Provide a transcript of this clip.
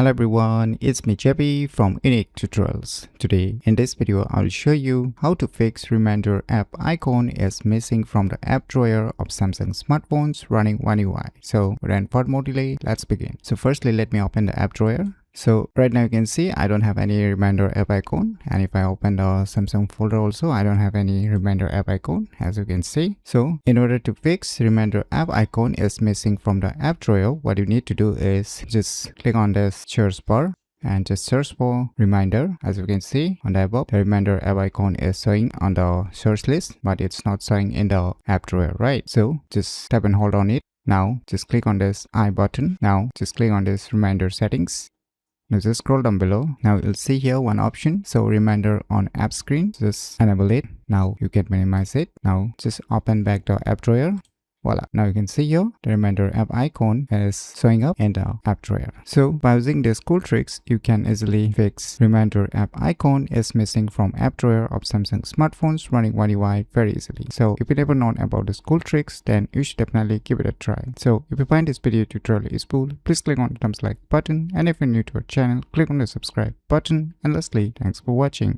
Hello everyone, it's me JB from UniqueTutorials. Today in this video I'll show you how to fix reminder app icon is missing from the app drawer of Samsung smartphones running One UI. So without further more delay, let's begin. So firstly, let me open the app drawer. So right now you can see I don't have any reminder app icon, and if I open the Samsung folder also I don't have any reminder app icon, as you can see. So in order to fix reminder app icon is missing from the app drawer, what you need to do is just click on this search bar and just search for reminder. As you can see on the above, the reminder app icon is showing on the search list, but it's not showing in the app drawer, right? So just tap and hold on it. Now just click on this I button. Now just click on this reminder settings. Now just scroll down below. Now you'll see here one option, so reminder on app screen. Just enable it. Now you can minimize it. Now just open back the app drawer. Voila. Now you can see here the reminder app icon is showing up in the app drawer. So by using these cool tricks, you can easily fix reminder app icon is missing from app drawer of Samsung smartphones running One UI very easily. So if you never known about these cool tricks, then you should definitely give it a try. So if you find this video tutorial useful, please click on the thumbs like button, and if you're new to our channel, click on the subscribe button. And lastly, thanks for watching.